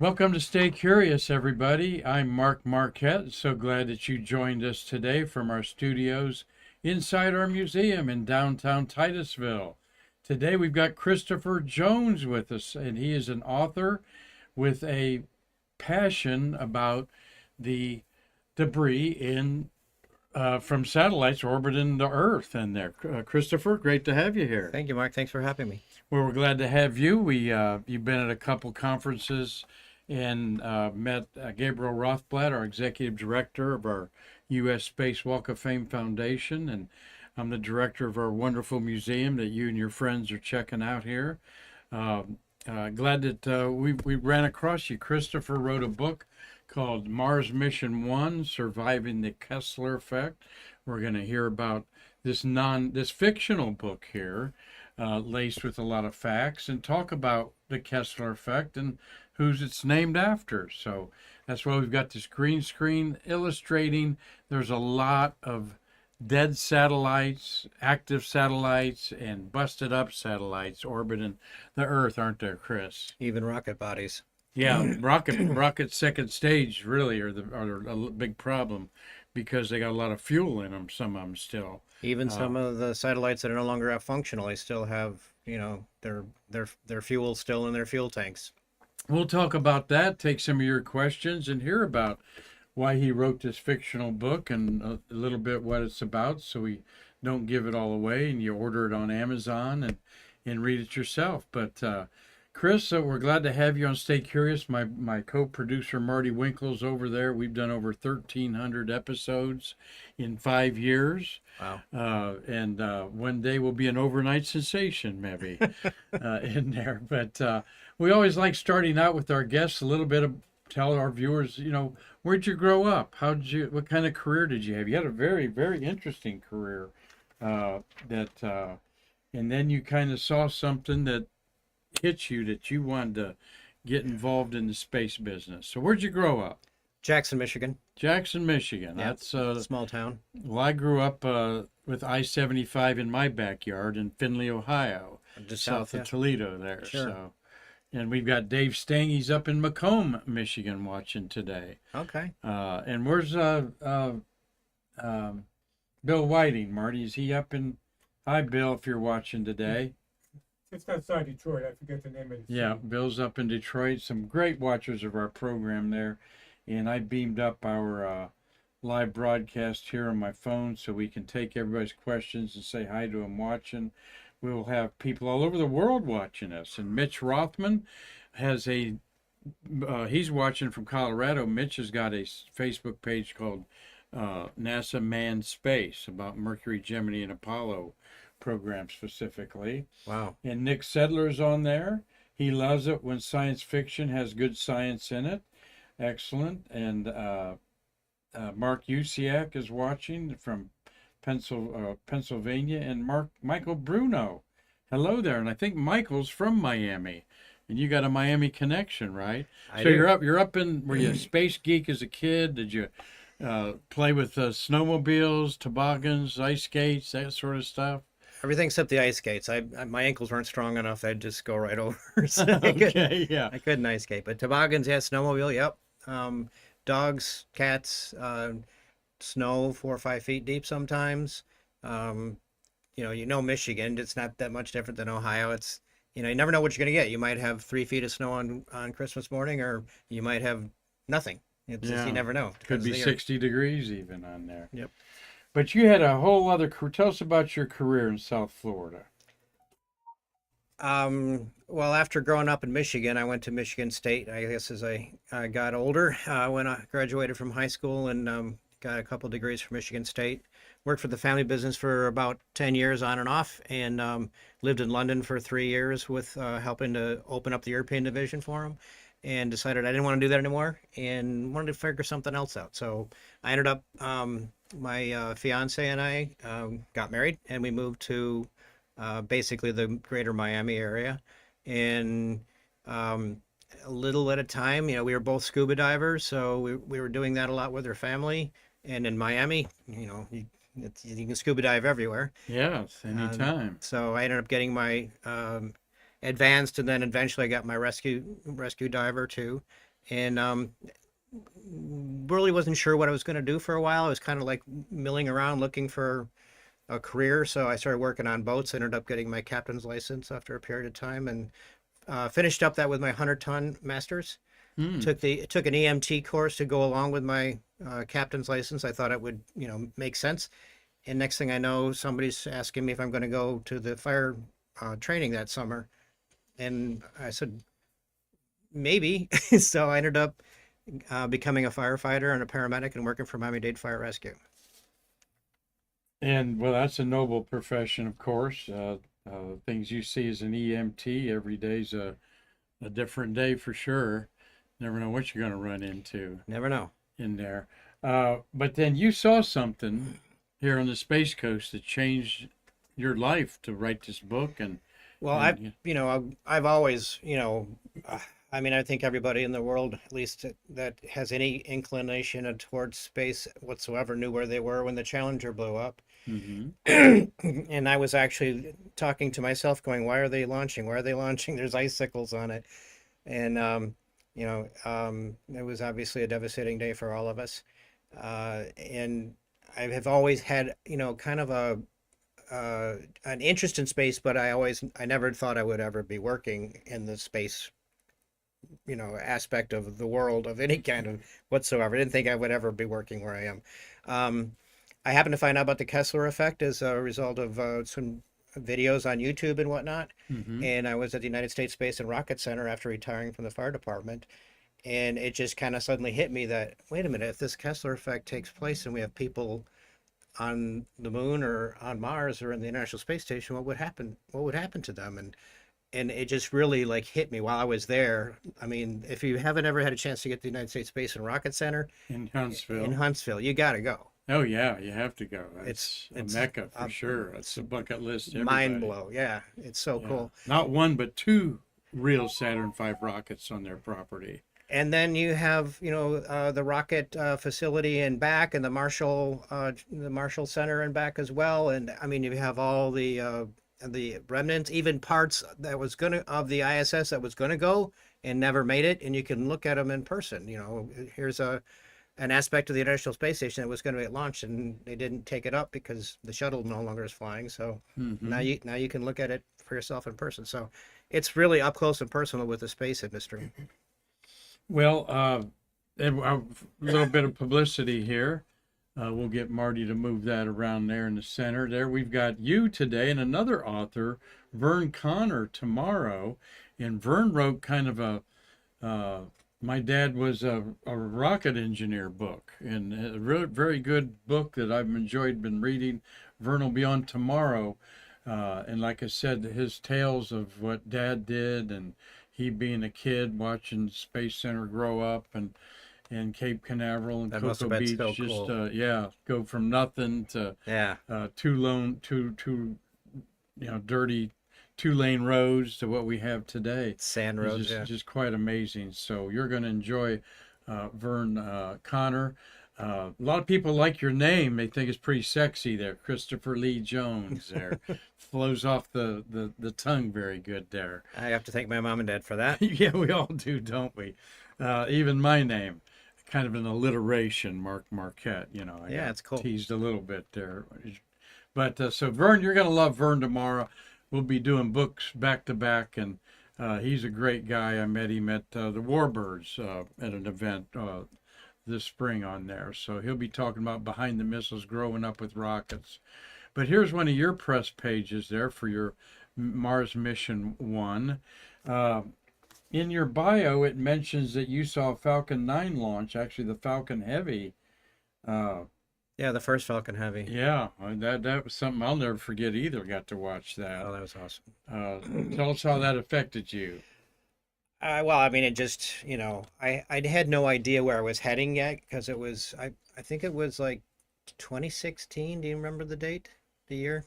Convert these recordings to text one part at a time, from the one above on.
Welcome to Stay Curious, everybody. I'm Mark Marquette. So glad that you joined us today from our studios inside our museum in downtown Titusville. Today we've got Christopher Jones with us, and he is an author with a passion about the debris in from satellites orbiting the Earth. And there, Christopher, great to have you here. Thank you, Mark. Thanks for having me. Well, we're glad to have you. You've been at a couple conferences and met Gabriel Rothblatt, our executive director of our U.S. Space Walk of Fame Foundation, and I'm the director of our wonderful museum that you and your friends are checking out here. Glad that we ran across you. Christopher wrote a book called Mars Mission 1, Surviving the Kessler Effect. We're going to hear about this fictional book here, laced with a lot of facts, and talk about the Kessler Effect and who's it's named after. So that's why we've got this green screen illustrating there's a lot of dead satellites, active satellites, and busted up satellites orbiting the Earth, aren't there, Chris? Even rocket bodies. Yeah, rocket second stage really are a big problem because they got a lot of fuel in them. Some of them still. Even some of the satellites that are no longer functional, they still have, their fuel still in their fuel tanks. We'll talk about that, take some of your questions, and hear about why he wrote this fictional book and a little bit what it's about, so we don't give it all away and you order it on Amazon and read it yourself. But Chris, we're glad to have you on Stay Curious. My co-producer Marty Winkle's over there. We've done over 1,300 episodes in 5 years. Wow. And one day we'll be an overnight sensation, maybe, in there. But we always like starting out with our guests a little bit of tell our viewers, where'd you grow up? What kind of career did you have? You had a very, very interesting career and then you kind of saw something that hit you that you wanted to get involved in the space business. So where'd you grow up? Jackson, Michigan. Jackson, Michigan. Yeah, That's a small town. Well, I grew up with I-75 in my backyard in Findlay, Ohio, Just south of Toledo there. Sure. So, and we've got Dave Stang. He's up in Macomb, Michigan, watching today. Okay. And where's Bill Whiting, Marty? Is he up in? Hi, Bill, if you're watching today. Just outside Detroit. I forget the name of the city. Yeah, Bill's up in Detroit. Some great watchers of our program there. And I beamed up our live broadcast here on my phone so we can take everybody's questions and say hi to them watching. We will have people all over the world watching us. And Mitch Rothman has he's watching from Colorado. Mitch has got a Facebook page called NASA Manned Space about Mercury, Gemini, and Apollo program specifically. Wow. And Nick Sedler's on there. He loves it when science fiction has good science in it. Excellent. And Mark Usiak is watching from Pennsylvania, and Michael Bruno. Hello there. And I think Michael's from Miami. And you got a Miami connection, right? I So do. you're up in, were you a space geek as a kid? Did you play with snowmobiles, toboggans, ice skates, that sort of stuff? Everything except the ice skates. My ankles weren't strong enough. They'd just go right over. So Okay, yeah. I couldn't ice skate. But toboggans, yeah, snowmobile, yep. Dogs, cats, snow 4 or 5 feet deep sometimes. Michigan, it's not that much different than Ohio. It's, you never know what you're going to get. You might have 3 feet of snow on Christmas morning, or you might have nothing. It's just, you never know. Could be 60 degrees even on there. Yep. But you had a whole other career. Tell us about your career in South Florida. Well, after growing up in Michigan, I went to Michigan State, I guess, as I got older. When I graduated from high school and got a couple degrees from Michigan State. Worked for the family business for about 10 years on and off, and lived in London for 3 years with helping to open up the European division for them, and decided I didn't want to do that anymore and wanted to figure something else out. So I ended up, my fiance and I got married, and we moved to basically the greater Miami area. And a little at a time, we were both scuba divers, so we were doing that a lot with our family. And in Miami, you can scuba dive everywhere. Yes, anytime. So I ended up getting my advanced, and then eventually I got my rescue diver too. and really wasn't sure what I was going to do for a while. I was kind of like milling around looking for a career. So I started working on boats. Ended up getting my captain's license after a period of time, and finished up that with my 100-ton masters. Hmm. Took an EMT course to go along with my captain's license. I thought it would make sense. And next thing I know, somebody's asking me if I'm going to go to the fire training that summer, and I said maybe. So I ended up becoming a firefighter and a paramedic and working for Miami-Dade Fire Rescue. And well, that's a noble profession, of course. Things you see as an EMT every day's a different day for sure. Never know what you're going to run into Never know. in there. But then you saw something here on the Space Coast that changed your life to write this book. Well, I've always, I mean, I think everybody in the world, at least that has any inclination towards space whatsoever, knew where they were when the Challenger blew up. Mm-hmm. And I was actually talking to myself, going, "Why are they launching? Why are they launching? There's icicles on it." And it was obviously a devastating day for all of us. And I have always had, kind of an interest in space, but I never thought I would ever be working in the space, aspect of the world of any kind of whatsoever. I didn't think I would ever be working where I am. I happened to find out about the Kessler Effect as a result of some videos on YouTube and whatnot. Mm-hmm. And I was at the United States Space and Rocket Center after retiring from the fire department. And it just kind of suddenly hit me that, wait a minute, if this Kessler Effect takes place and we have people on the moon or on Mars or in the International Space Station, what would happen? What would happen to them? And it just really like hit me while I was there. I mean, if you haven't ever had a chance to get to the United States Space and Rocket Center In Huntsville. in Huntsville, you got to go. Oh yeah, you have to go. That's It's a mecca for sure. It's a bucket list. Mind Everybody. blow. Yeah, it's so Yeah. cool. Not one, but two real Saturn V rockets on their property. And then you have, the rocket facility and back, and the Marshall Center and back as well. And I mean, you have all the remnants, even parts that was gonna of the ISS that was gonna go and never made it, and you can look at them in person. Here's an aspect of the International Space Station that was going to get launched, and they didn't take it up because the shuttle no longer is flying. So Mm-hmm. now you can look at it for yourself in person. So it's really up close and personal with the space industry. Well, a little bit of publicity here. We'll get Marty to move that around there in the center. There, we've got you today and another author, Vern Connor, tomorrow. And Vern wrote kind of my dad was a rocket engineer book, and a really very good book that I've been reading. Vern will be on tomorrow. And like I said, his tales of what dad did and he being a kid watching Space Center grow up and Cape Canaveral and That must Cocoa have been Beach, so just cool. go from nothing to Yeah, two dirty 2-lane roads to what we have today. sand It's roads. Yeah, just quite amazing. So you're going to enjoy Vern Connor. A lot of people like your name. They think it's pretty sexy there. Christopher Lee Jones there. Flows off the tongue very good there. I have to thank my mom and dad for that. Yeah, we all do, don't we? Even my name, kind of an alliteration, Mark Marquette. I Yeah, got it's cool. teased a little bit there. But so Vern, you're going to love Vern tomorrow. We'll be doing books back to back, and he's a great guy. I met him at the Warbirds at an event this spring on there. So he'll be talking about behind the missiles, growing up with rockets. But here's one of your press pages there for your Mars Mission 1. In your bio, it mentions that you saw Falcon 9 launch, actually the Falcon Heavy. Yeah, the first Falcon Heavy. Yeah, that was something I'll never forget either. Got to watch that. Oh, that was awesome. Tell us how that affected you. Well, I mean, it just, I had no idea where I was heading yet because I think it was like 2016. Do you remember the date, the year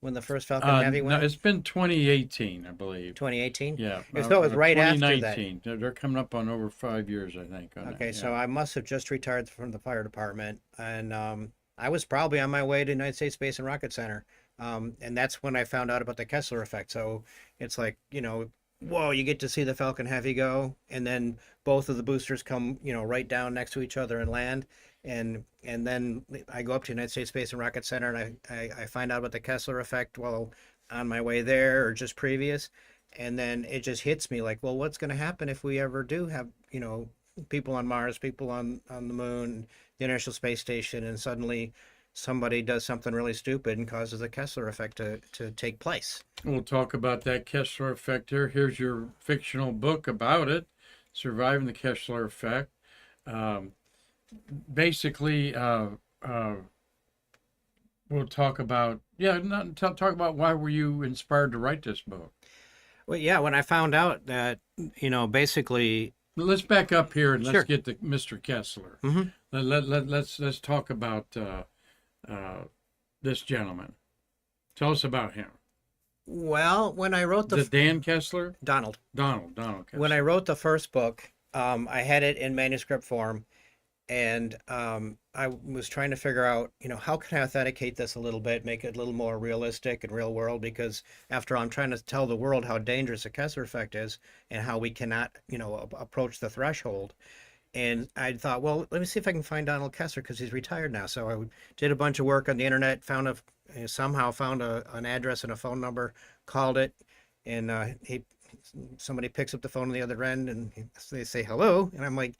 when the first Falcon Heavy No, went? it's been 2018, I believe. 2018? Yeah, So it was right after that. 2019. They're coming up on over 5 years, I think. On Okay, that, so yeah. I must have just retired from the fire department, and I was probably on my way to United States Space and Rocket Center, and that's when I found out about the Kessler Effect. So it's like, whoa, you get to see the Falcon Heavy go, and then both of the boosters come, right down next to each other and land. And then I go up to United States Space and Rocket Center, and I find out about the Kessler Effect while on my way there or just previous. And then it just hits me like, well, what's going to happen if we ever do have, people on Mars, people on the moon, the International Space Station, and suddenly somebody does something really stupid and causes the Kessler Effect to take place. We'll talk about that Kessler Effect here. Here's your fictional book about it, Surviving the Kessler Effect. Um, Basically, we'll talk about, talk about why were you inspired to write this book? Well, yeah, when I found out that, basically, Let's back up here and Sure. let's get to Mr. Kessler. Mhm. Let's talk about this gentleman. Tell us about him. well, when I wrote Is it Dan Kessler? Donald, Donald Kessler. when I wrote the first book, I had it in manuscript form, and I was trying to figure out, how can I authenticate this a little bit, make it a little more realistic and real world, because after all, I'm trying to tell the world how dangerous the Kessler Effect is and how we cannot, approach the threshold. And I thought, well, let me see if I can find Donald Kessler because he's retired now. So I did a bunch of work on the internet, somehow found an address and a phone number, called it, and somebody picks up the phone on the other end, and they say hello, and I'm like,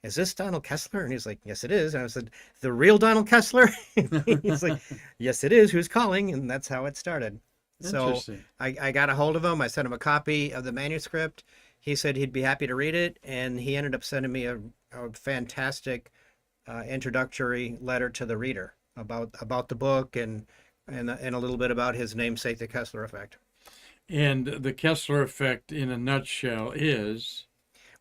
"Is this Donald Kessler?" And he's like, "Yes, it is." And I said, "The real Donald Kessler?" He's like, "Yes, it is. Who's calling?" And that's how it started. So Interesting. I got a hold of him. I sent him a copy of the manuscript. He said he'd be happy to read it, and he ended up sending me a fantastic introductory letter to the reader about the book and a little bit about his namesake, the Kessler Effect. And the Kessler Effect, in a nutshell, is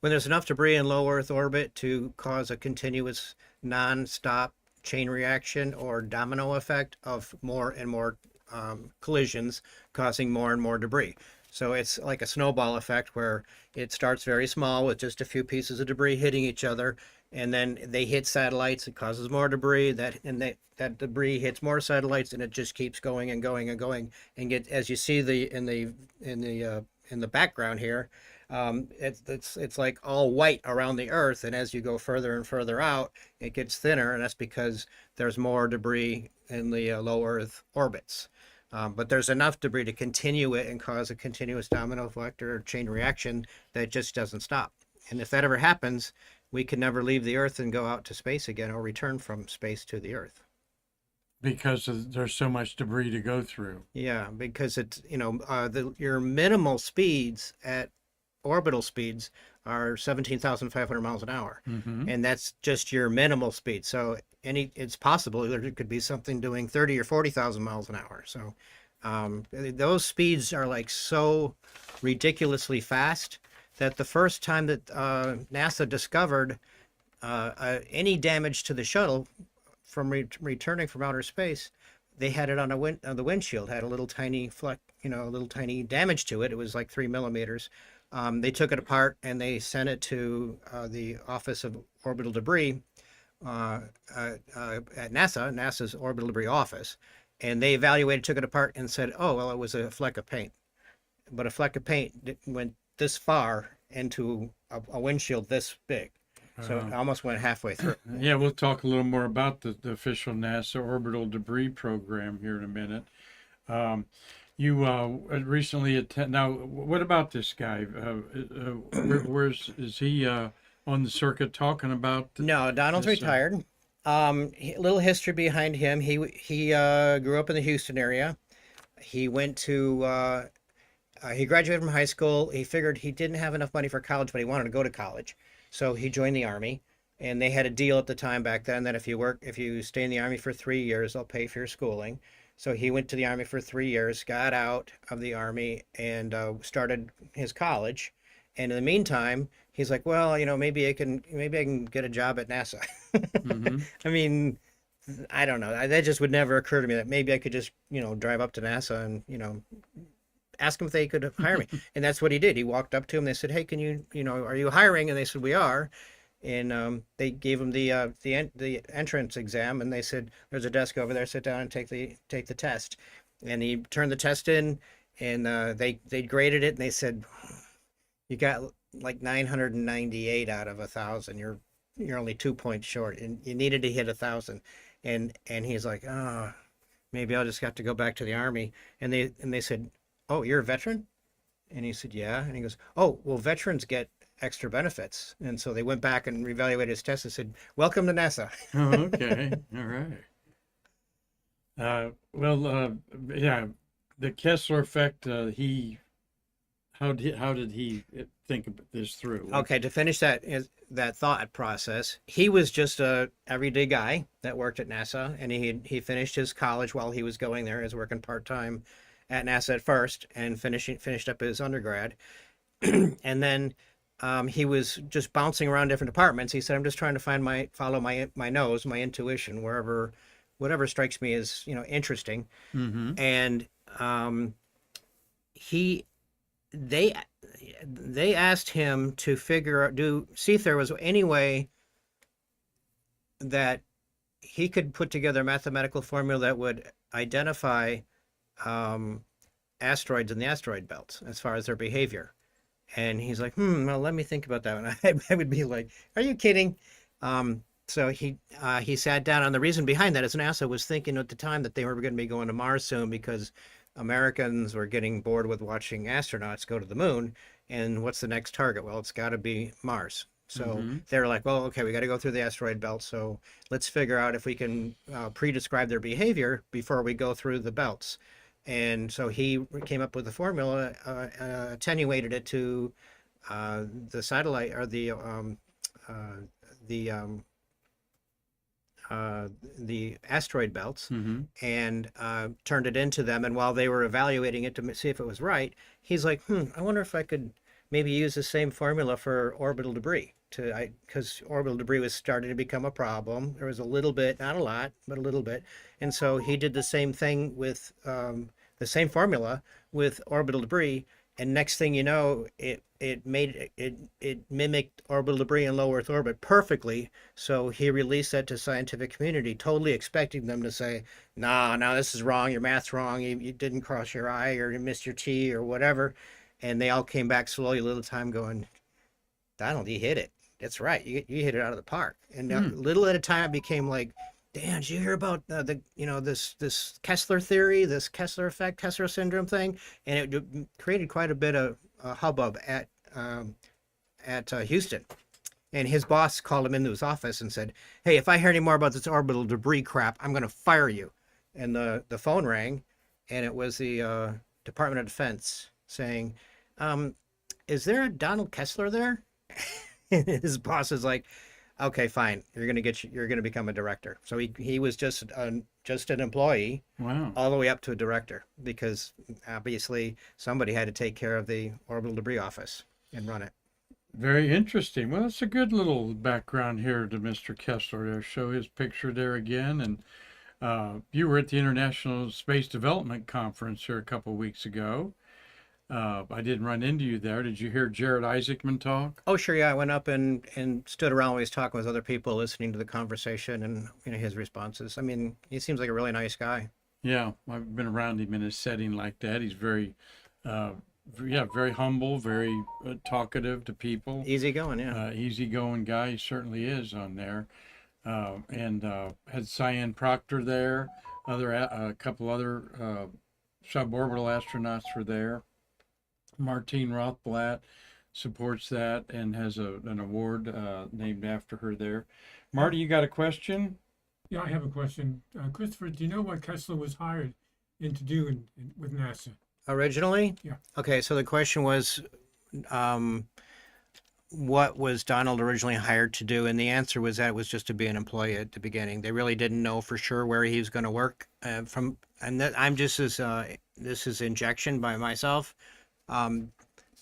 When there's enough debris in low Earth orbit to cause a continuous, non-stop chain reaction or domino effect of more and more collisions, causing more and more debris. So it's like a snowball effect where it starts very small with just a few pieces of debris hitting each other, and then they hit satellites. It causes more debris. That debris hits more satellites, and it just keeps going and going and going. And get as you see in the background here, it's like all white around the Earth, and as you go further and further out, it gets thinner, and that's because there's more debris in the low Earth orbits. But there's enough debris to continue it and cause a continuous domino effect or chain reaction that just doesn't stop. And if that ever happens, we can never leave the Earth and go out to space again or return from space to the Earth. because there's so much debris to go through. Yeah, because it's, your minimal speeds at orbital speeds are 17,500 miles an hour. Mm-hmm. And that's just your minimal speed. So it's possible there could be something doing 30 or 40,000 miles an hour. So those speeds are like so ridiculously fast that the first time that NASA discovered any damage to the shuttle from returning from outer space, they had it on the windshield, had a little tiny fleck, a little tiny damage to it. It was like 3 millimeters. They took it apart and they sent it to the Office of Orbital Debris at NASA's Orbital Debris Office, and they evaluated, took it apart, and said, "Oh, well, it was a fleck of paint." But a fleck of paint went this far into a windshield this big, so it almost went halfway through. Yeah, we'll talk a little more about the official NASA orbital debris program here in a minute. You recently attend. Now, what about this guy? Is he on the circuit talking about? No, Donald's this, retired. Little history behind him. He grew up in the Houston area. He went to he graduated from high school. He figured he didn't have enough money for college, but he wanted to go to college, so he joined the Army. And they had a deal at the time back then that if you stay in the Army for 3 years, they'll pay for your schooling. So he went to the Army for 3 years, got out of the Army, and started his college. And in the meantime, he's like, well, maybe I can get a job at NASA. Mm-hmm. I mean, I don't know. That just would never occur to me that maybe I could just, drive up to NASA and, ask them if they could hire me. And that's what he did. He walked up to them. They said, "Hey, can you, are you hiring?" And they said, "We are." And they gave him the entrance exam, and they said, "There's a desk over there. Sit down and take the test." And he turned the test in, and they graded it, and they said, You got like 998 out of 1,000. You're only 2 points short, and you needed to hit 1,000. And he's like, oh, maybe I'll just have to go back to the army. And they said, oh, you're a veteran? And he said, yeah. And he goes, oh, well, veterans get extra benefits. And so they went back and reevaluated his test and said, welcome to NASA. Oh, okay. All right. Well, yeah, the Kessler effect. How did he think of this through? Okay, to finish that thought process, he was just a everyday guy that worked at NASA, and he finished his college while he was going there. He was working part-time at NASA at first, and finished up his undergrad, and then he was just bouncing around different departments. He said, "I'm just trying to follow my nose, my intuition, whatever strikes me as interesting." Mm-hmm. And he they asked him to see if there was any way that he could put together a mathematical formula that would identify asteroids in the asteroid belt as far as their behavior. And he's like, well, let me think about that one. I would be like, are you kidding? So he sat down, and the reason behind that is NASA was thinking at the time that they were going to be going to Mars soon, because Americans were getting bored with watching astronauts go to the moon. And what's the next target? Well, it's got to be Mars. So they're like, well, okay, we got to go through the asteroid belt. So let's figure out if we can pre-describe their behavior before we go through the belts. And so he came up with a formula, attenuated it to the satellite, or the asteroid belts, and turned it into them. And while they were evaluating it to see if it was right, he's like, I wonder if I could maybe use the same formula for orbital debris, because orbital debris was starting to become a problem. There was a little bit, not a lot, but a little bit. And so he did the same thing with the same formula with orbital debris. And next thing you know, it mimicked orbital debris in low Earth orbit perfectly. So he released that to scientific community, totally expecting them to say, no, this is wrong. Your math's wrong. You didn't cross your I, or you missed your T, or whatever. And they all came back slowly, a little time, going, Donald, you hit it. That's right. You hit it out of the park. And little at a time, it became like, Dan, did you hear about this Kessler theory, this Kessler effect, Kessler syndrome thing? And it created quite a bit of hubbub at Houston. And his boss called him into his office and said, hey, if I hear any more about this orbital debris crap, I'm going to fire you. And the phone rang, and it was the Department of Defense saying, is there a Donald Kessler there? And his boss is like, okay, fine. You're gonna become a director. So he was just an employee, wow, all the way up to a director, because obviously somebody had to take care of the orbital debris office and run it. Very interesting. Well, that's a good little background here to Mr. Kessler. There, show his picture there again. And you were at the International Space Development Conference here a couple of weeks ago. I didn't run into you there. Did you hear Jared Isaacman talk? Oh, sure, yeah. I went up and stood around while he was talking with other people, listening to the conversation and his responses. I mean, he seems like a really nice guy. Yeah, I've been around him in a setting like that. He's very humble, very talkative to people. Easygoing, yeah. Easygoing guy. He certainly is on there. And had Cyan Proctor there. A couple other suborbital astronauts were there. Martine Rothblatt supports that and has an award named after her there. Marty, you got a question? Yeah, I have a question. Christopher, do you know what Kessler was hired in to do with NASA? Originally? Yeah. Okay, so the question was, what was Donald originally hired to do? And the answer was that it was just to be an employee at the beginning. They really didn't know for sure where he was going to work. I'm just this is injection by myself.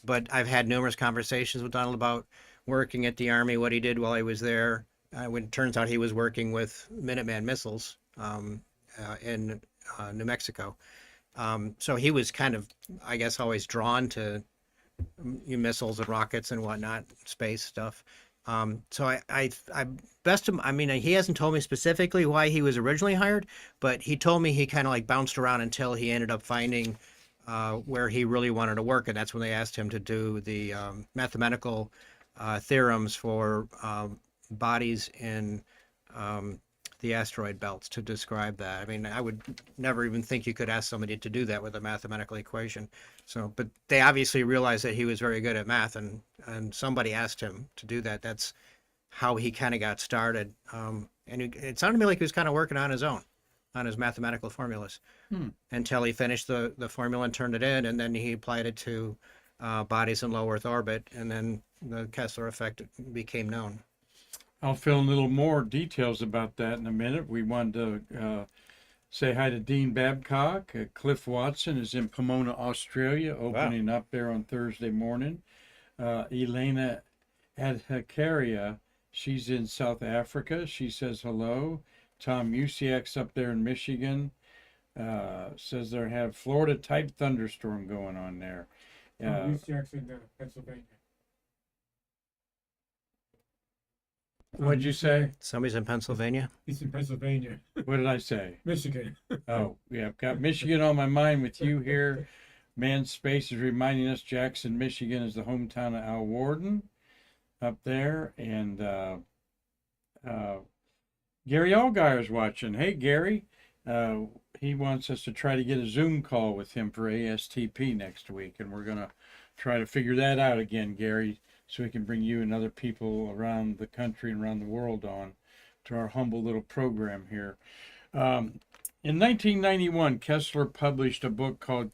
But I've had numerous conversations with Donald about working at the Army, what he did while he was there. When it turns out he was working with Minuteman missiles in New Mexico. So he was kind of, I guess, always drawn to missiles and rockets and whatnot, space stuff. So I mean, he hasn't told me specifically why he was originally hired, but he told me he kind of like bounced around until he ended up finding where he really wanted to work, and that's when they asked him to do the mathematical theorems for bodies in the asteroid belts to describe that. I mean, I would never even think you could ask somebody to do that with a mathematical equation. So, but they obviously realized that he was very good at math, and somebody asked him to do that. That's how he kind of got started. And it sounded to me like he was kind of working on his own, on his mathematical formulas, until he finished the formula and turned it in, and then he applied it to bodies in low Earth orbit, and then the Kessler effect became known. I'll fill in a little more details about that in a minute. We wanted to say hi to Dean Babcock. Cliff Watson is in Pomona, Australia, opening up there on Thursday morning. Elena Adhakaria, she's in South Africa. She says hello. Tom Musiak's up there in Michigan. Says they have Florida type thunderstorm going on there. UCX in Pennsylvania. What'd you say? Somebody's in Pennsylvania. He's in Pennsylvania. What did I say? Michigan. Oh, yeah, I've got Michigan on my mind with you here. Manned Space is reminding us Jackson, Michigan is the hometown of Al Warden up there. And Gary Allgire's watching. Hey, Gary. He wants us to try to get a Zoom call with him for ASTP next week. And we're going to try to figure that out again, Gary, so we can bring you and other people around the country and around the world on to our humble little program here. In 1991, Kessler published a book called,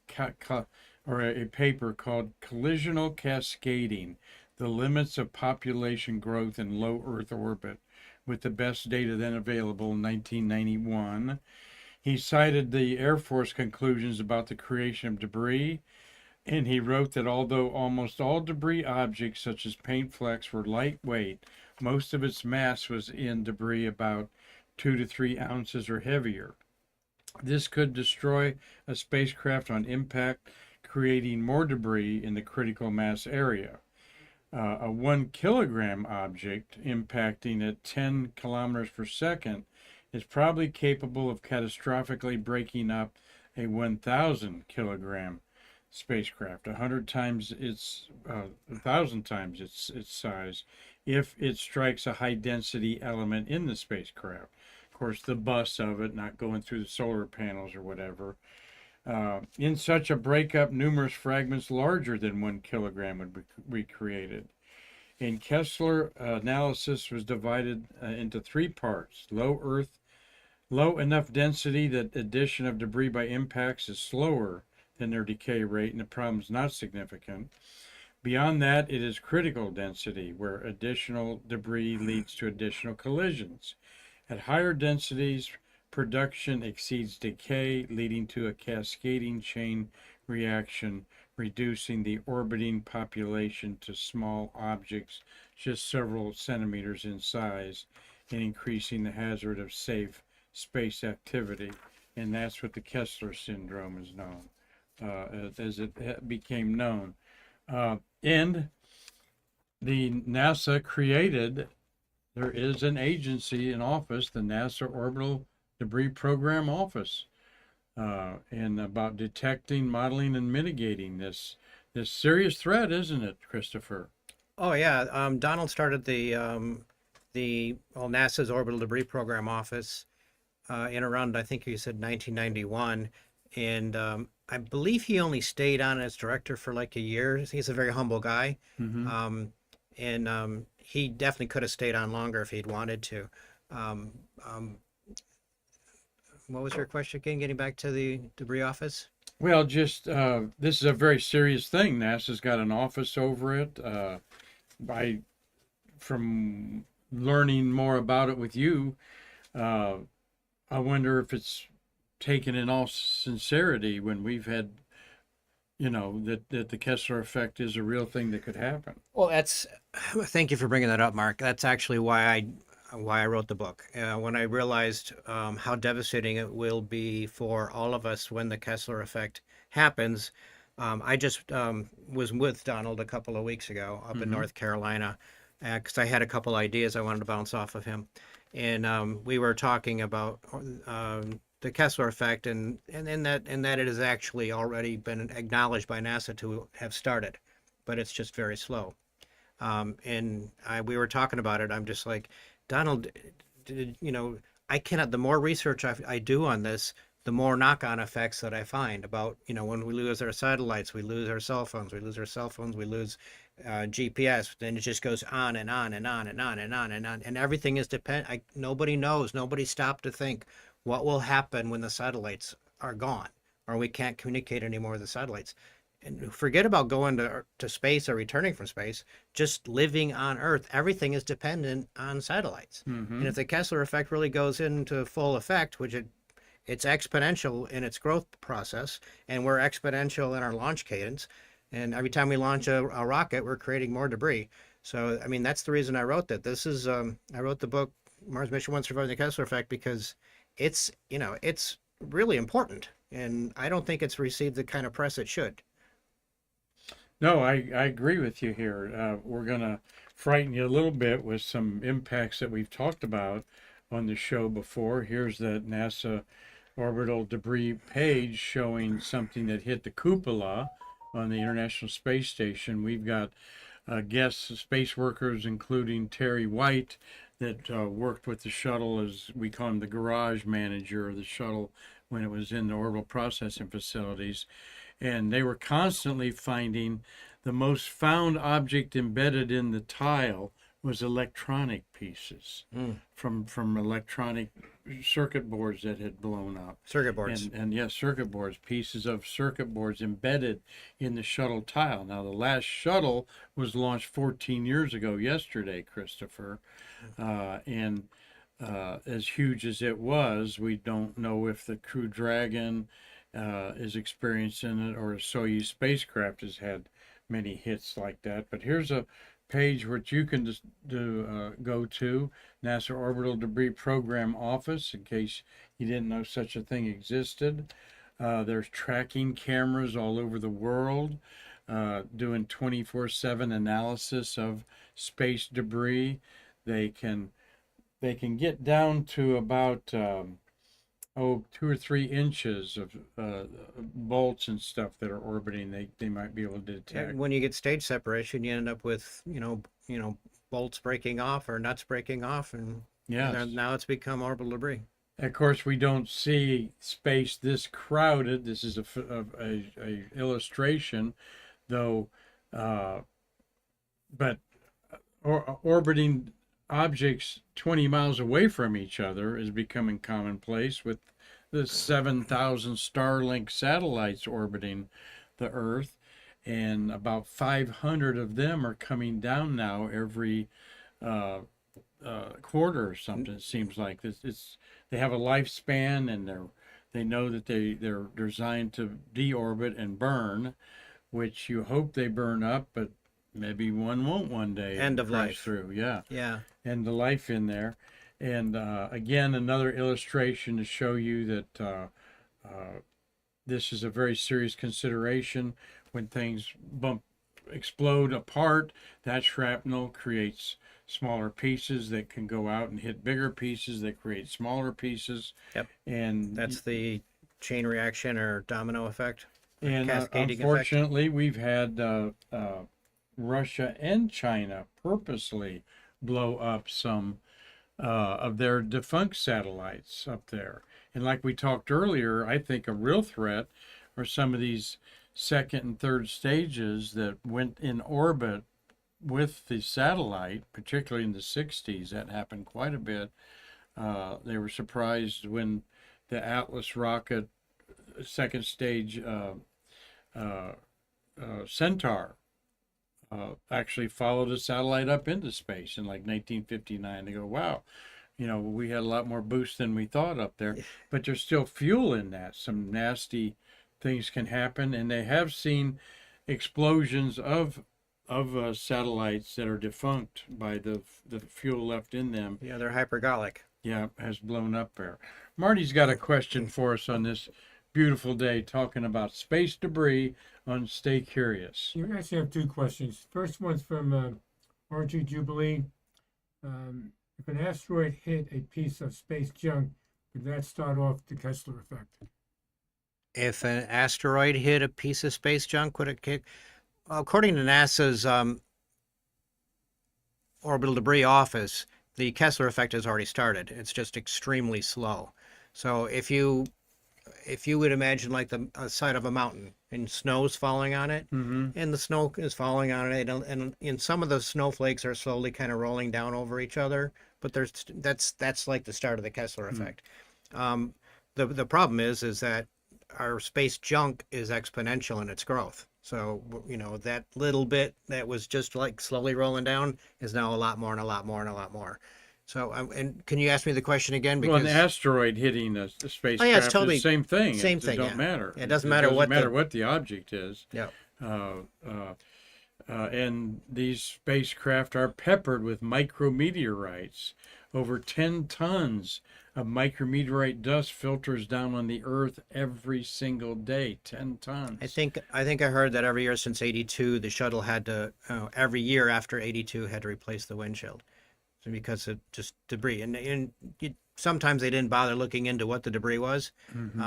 or a paper called Collisional Cascading, The Limits of Population Growth in Low Earth Orbit, with the best data then available in 1991. He cited the Air Force conclusions about the creation of debris, and he wrote that although almost all debris objects, such as paint flecks, were lightweight, most of its mass was in debris about 2 to 3 ounces or heavier. This could destroy a spacecraft on impact, creating more debris in the critical mass area. A 1 kilogram object impacting at 10 kilometers per second is probably capable of catastrophically breaking up a 1,000 kilogram spacecraft, 100 times its, 1,000 times its size, if it strikes a high density element in the spacecraft. Of course, the bus of it not going through the solar panels or whatever. In such a breakup, numerous fragments larger than 1 kilogram would be created. In Kessler, analysis was divided into 3 parts: low enough density that addition of debris by impacts is slower than their decay rate, and the problem is not significant. Beyond that, it is critical density, where additional debris leads to additional collisions. At higher densities, production exceeds decay, leading to a cascading chain reaction, reducing the orbiting population to small objects just several centimeters in size, and increasing the hazard of safe space activity. And that's what the Kessler syndrome is known as it became known. And the NASA created, there is an agency in office, the NASA Orbital Debris Program Office, and about detecting, modeling, and mitigating this serious threat, isn't it, Christopher? Oh yeah, Donald started NASA's Orbital Debris Program Office in around, I think you said 1991, and I believe he only stayed on as director for like a year. He's a very humble guy, Mm-hmm. and he definitely could have stayed on longer if he'd wanted to. Um, um, what was your question again? Getting back to the debris office? Well, just this is a very serious thing. NASA's got an office over it. From learning more about it with you, I wonder if it's taken in all sincerity when we've had, that the Kessler effect is a real thing that could happen. Well, thank you for bringing that up, Mark. That's actually why I wrote the book. When I realized how devastating it will be for all of us when the Kessler effect happens, I just was with Donald a couple of weeks ago up in North Carolina because I had a couple ideas I wanted to bounce off of him. And we were talking about the the Kessler Effect, and that it has actually already been acknowledged by NASA to have started, but it's just very slow. We were talking about it. I'm just like, Donald, I cannot. The more research I do on this, the more knock-on effects that I find about, when we lose our satellites, we lose our cell phones, we lose our cell phones, we lose GPS. Then it just goes on and on and on and on and on and on, and everything is nobody knows. Nobody stopped to think what will happen when the satellites are gone, or we can't communicate anymore with the satellites. And forget about going to space or returning from space. Just living on Earth, everything is dependent on satellites. Mm-hmm. And if the Kessler effect really goes into full effect, which it's exponential in its growth process, and we're exponential in our launch cadence. And every time we launch a rocket, we're creating more debris. So, I mean, that's the reason I wrote that. I wrote the book Mars Mission 1: Surviving the Kessler Effect because it's really important, and I don't think it's received the kind of press it should. No, I agree with you here. We're going to frighten you a little bit with some impacts that we've talked about on the show before. Here's the NASA orbital debris page showing something that hit the cupola on the International Space Station. We've got guest space workers, including Terry White, that worked with the shuttle, as we call him, the garage manager of the shuttle when it was in the orbital processing facilities. And they were constantly finding the most found object embedded in the tile was electronic pieces from electronic circuit boards that had blown up. Circuit boards. And yes, circuit boards, pieces of circuit boards embedded in the shuttle tile. Now, the last shuttle was launched 14 years ago yesterday, Christopher. And as huge as it was, we don't know if the Crew Dragon is experiencing it, or a Soyuz spacecraft has had many hits like that. But here's a page which you can just go to NASA Orbital Debris Program Office, in case you didn't know such a thing existed. There's tracking cameras all over the world doing 24/7 analysis of space debris. They can get down to about 2 or 3 inches of bolts and stuff that are orbiting. They might be able to detect. When you get stage separation, you end up with bolts breaking off or nuts breaking off, and Yes. now it's become orbital debris. Of course, we don't see space this crowded. This is a illustration, though. But orbiting objects 20 miles away from each other is becoming commonplace, with the 7,000 Starlink satellites orbiting the Earth, and about 500 of them are coming down now every quarter or something. It seems like they have a lifespan, and they know that they're designed to deorbit and burn, which you hope they burn up, but maybe one won't one day. End of crash life. through, yeah. Yeah. End of life in there. And again, another illustration to show you that this is a very serious consideration. When things explode apart, that shrapnel creates smaller pieces that can go out and hit bigger pieces that create smaller pieces. Yep. And That's the chain reaction or domino effect. and cascading effect. unfortunately, we've had Russia and China purposely blow up some of their defunct satellites up there. And like we talked earlier, I think a real threat are some of these second and third stages that went in orbit with the satellite, particularly in the 60s. That happened quite a bit. They were surprised when the Atlas rocket second stage Centaur actually followed a satellite up into space in like 1959. They go, wow, we had a lot more boost than we thought up there, but there's still fuel in that. Some nasty things can happen, and they have seen explosions of satellites that are defunct by the fuel left in them. Yeah, they're hypergolic. Yeah, has blown up there. Marty's got a question for us on this beautiful day, talking about space debris on Stay Curious. You actually have two questions. First one's from RG Jubilee. If an asteroid hit a piece of space junk Would that start off the Kessler effect? If an asteroid hit a piece of space junk, would it kick? According to NASA's orbital debris office, the Kessler effect has already started. It's just extremely slow. So if you would imagine like the side of a mountain and snow's falling on it, Mm-hmm. and the snow is falling on it, and some of the snowflakes are slowly kind of rolling down over each other, but that's like the start of the Kessler effect. Um, the problem is that our space junk is exponential in its growth. So that little bit that was just like slowly rolling down is now a lot more and a lot more and a lot more. So and can you ask me the question again? Well, an Because asteroid hitting a oh yeah, it's spacecraft totally is the same thing. same It thing. don't Yeah, matter. it doesn't matter doesn't what matter the what the object is. yeah. Uh, uh, and these spacecraft are peppered with micrometeorites. Over 10 tons of micrometeorite dust filters down on the Earth every single day. 10 tons. I think I heard that every year since '82, the shuttle had to every year after '82 had to replace the windshield, so because of just debris. And sometimes they didn't bother looking into what the debris was,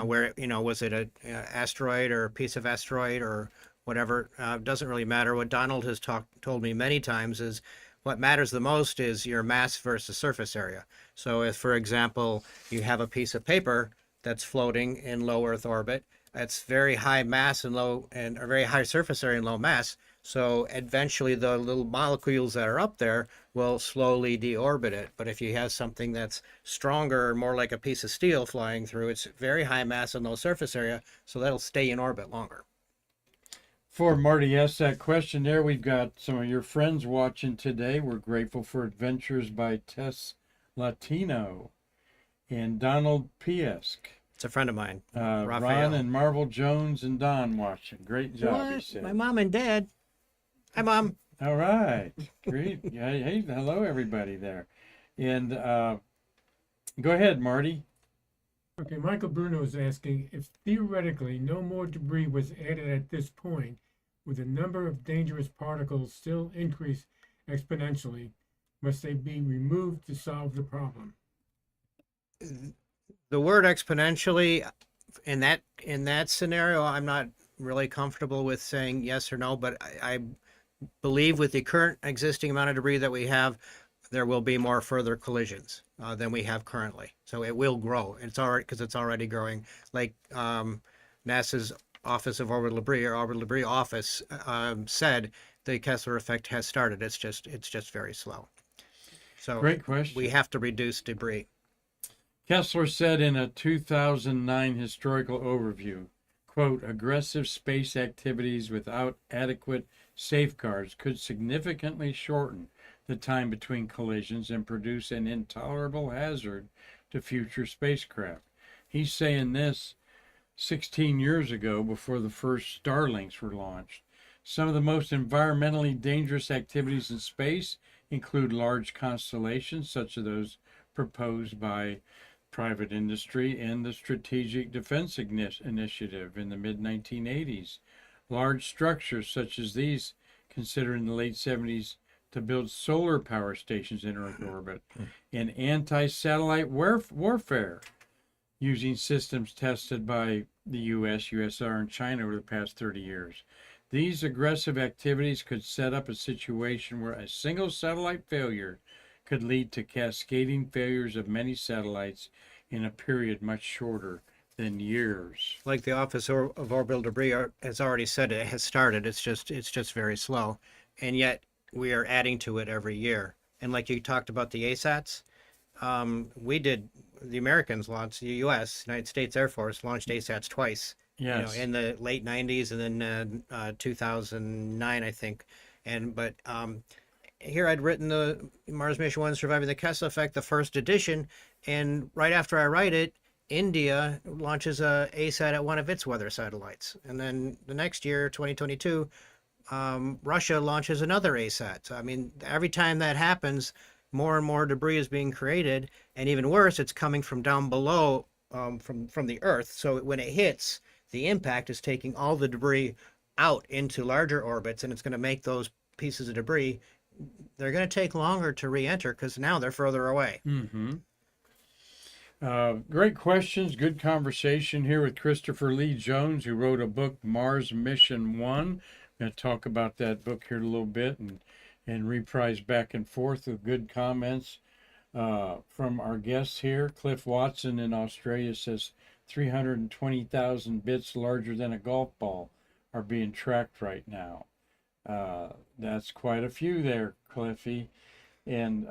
where was it a asteroid or a piece of asteroid or whatever. Doesn't really matter. What Donald has told me many times is what matters the most is your mass versus surface area. So if, for example, you have a piece of paper that's floating in low Earth orbit, it's very high mass and or very high surface area and low mass. So eventually the little molecules that are up there will slowly deorbit it. But if you have something that's stronger, more like a piece of steel flying through, it's very high mass and low surface area, so that'll stay in orbit longer. Before Marty asked that question there, we've got some of your friends watching today. We're grateful for Adventures by Tess Latino and Donald Piesk. It's a friend of mine, Ron Raphael. and Marvel Jones and Don watching. Great job, he What? said. My mom and dad. Hi, Mom. All right. Great. Hey, hello, everybody there. And go ahead, Marty. Okay, Michael Bruno is asking if theoretically no more debris was added at this point, would the number of dangerous particles still increase exponentially? Must they be removed to solve the problem? The word exponentially in that scenario, I'm not really comfortable with saying yes or no, but I believe with the current existing amount of debris that we have, there will be more further collisions than we have currently. So it will grow. It's already growing. Like NASA's Office of Orbital Debris or Orbital Debris Office said, the Kessler effect has started. It's just very slow. So Great question. we have to reduce debris. Kessler said in a 2009 historical overview, quote, aggressive space activities without adequate safeguards could significantly shorten the time between collisions and produce an intolerable hazard to future spacecraft. He's saying this 16 years ago before the first Starlinks were launched. Some of the most environmentally dangerous activities in space include large constellations such as those proposed by private industry and the Strategic Defense Initiative in the mid-1980s. Large structures such as these, considered in the late 70s to build solar power stations in Earth orbit, and anti-satellite warfare using systems tested by the U.S., USSR, and China over the past 30 years. These aggressive activities could set up a situation where a single satellite failure could lead to cascading failures of many satellites in a period much shorter than years. Like the Office of Orbital Debris has already said, it has started. It's just very slow, and yet we are adding to it every year. And like you talked about the ASATs, the Americans launched, the U.S., United States Air Force launched ASATs twice. Yes. In the late 90s and then 2009, I think. But here I'd written the Mars Mission 1 Surviving the Kessler Effect, the first edition, and right after I write it, India launches a ASAT at one of its weather satellites. And then the next year, 2022, Russia launches another ASAT. So, I mean, every time that happens, more and more debris is being created, and even worse, it's coming from down below, from the Earth. So when it hits, the impact is taking all the debris out into larger orbits, and it's going to make those pieces of debris, they're going to take longer to re-enter because now they're further away. Mm-hmm. Great questions. Good conversation here with Christopher Lee Jones, who wrote a book, Mars Mission One. I'm going to talk about that book here a little bit and reprise back and forth with good comments from our guests here. Cliff Watson in Australia says 320,000 bits larger than a golf ball are being tracked right now. That's quite a few there, Cliffy. And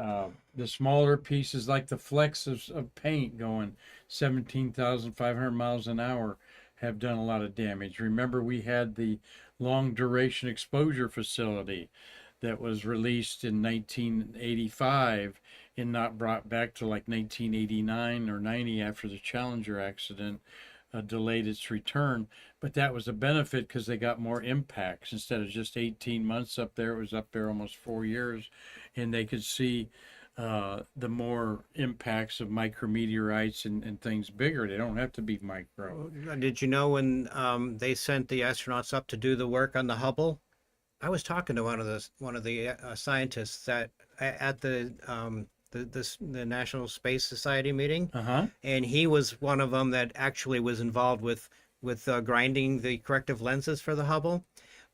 the smaller pieces, like the flecks of paint going 17,500 miles an hour, have done a lot of damage. Remember, we had the long duration exposure facility that was released in 1985 and not brought back to like 1989 or 90 after the Challenger accident delayed its return. But that was a benefit because they got more impacts. Instead of just 18 months up there, it was up there almost 4 years. And they could see the more impacts of micrometeorites and things bigger. They don't have to be micro. Did you know when they sent the astronauts up to do the work on the Hubble? I was talking to one of the scientists that at the National Space Society meeting, Uh-huh. and he was one of them that actually was involved with grinding the corrective lenses for the Hubble.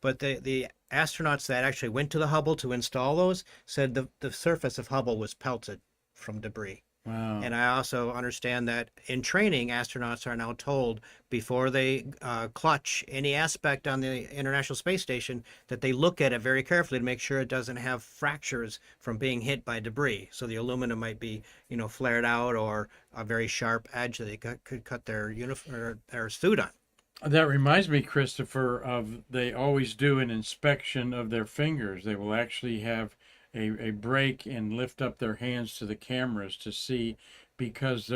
But the astronauts that actually went to the Hubble to install those said the surface of Hubble was pelted from debris. Wow. And I also understand that in training, astronauts are now told before they clutch any aspect on the International Space Station that they look at it very carefully to make sure it doesn't have fractures from being hit by debris. So the aluminum might be, flared out, or a very sharp edge that they could cut their uniform or their suit on. That reminds me, Christopher, of they always do an inspection of their fingers. They will actually have a break and lift up their hands to the cameras to see, because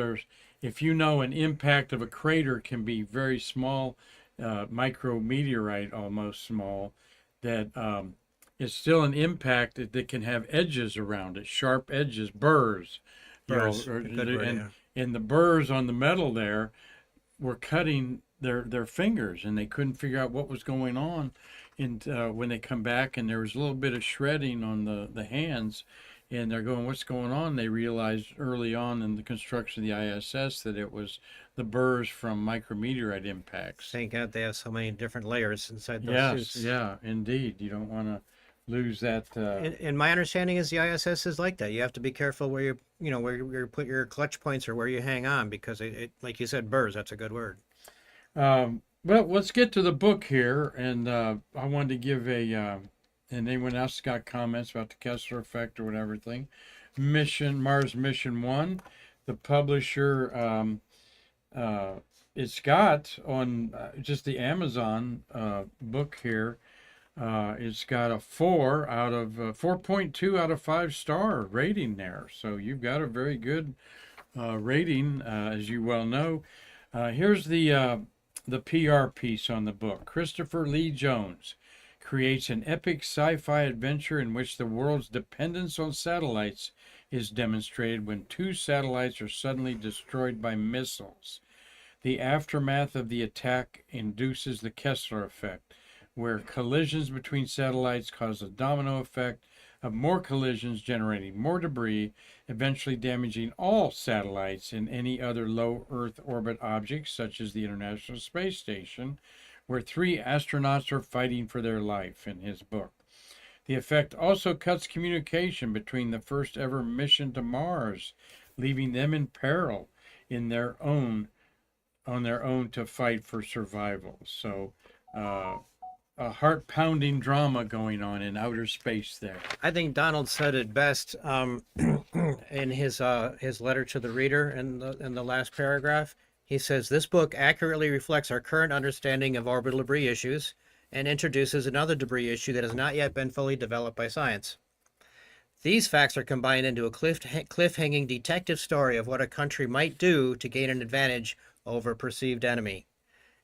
if you know, an impact of a crater can be very small, micrometeorite, almost small, that it's still an impact that can have edges around it, sharp edges, burrs. Burrs, a good word, And, yeah. and the burrs on the metal there were cutting their fingers, and they couldn't figure out what was going on. And when they come back, and there was a little bit of shredding on the hands, and they're going, "What's going on?" They realized early on in the construction of the ISS that it was the burrs from micrometeorite impacts. Thank God they have so many different layers inside those Yes, suits. yeah, indeed. You don't want to lose that. And my understanding is the ISS is like that. You have to be careful where you put your clutch points or where you hang on, because it like you said, burrs. That's a good word. Well, let's get to the book here, and I wanted to give and anyone else got comments about the Kessler Effect or whatever thing. Mars Mission One, the publisher. It's got on just the Amazon book here. It's got a 4.2 out of 5-star rating there. So you've got a very good rating, as you well know. Here's the PR piece on the book. Christopher Lee Jones creates an epic sci-fi adventure in which the world's dependence on satellites is demonstrated when two satellites are suddenly destroyed by missiles. The aftermath of the attack induces the Kessler Effect, where collisions between satellites cause a domino effect of more collisions generating more debris, eventually damaging all satellites and any other low Earth orbit objects, such as the International Space Station, where 3 astronauts are fighting for their life in his book. The effect also cuts communication between the first ever mission to Mars, leaving them in peril on their own to fight for survival. So, a heart-pounding drama going on in outer space there. I think Donald said it best in his letter to the reader in the last paragraph. He says, "This book accurately reflects our current understanding of orbital debris issues and introduces another debris issue that has not yet been fully developed by science. These facts are combined into a cliffhanging detective story of what a country might do to gain an advantage over a perceived enemy,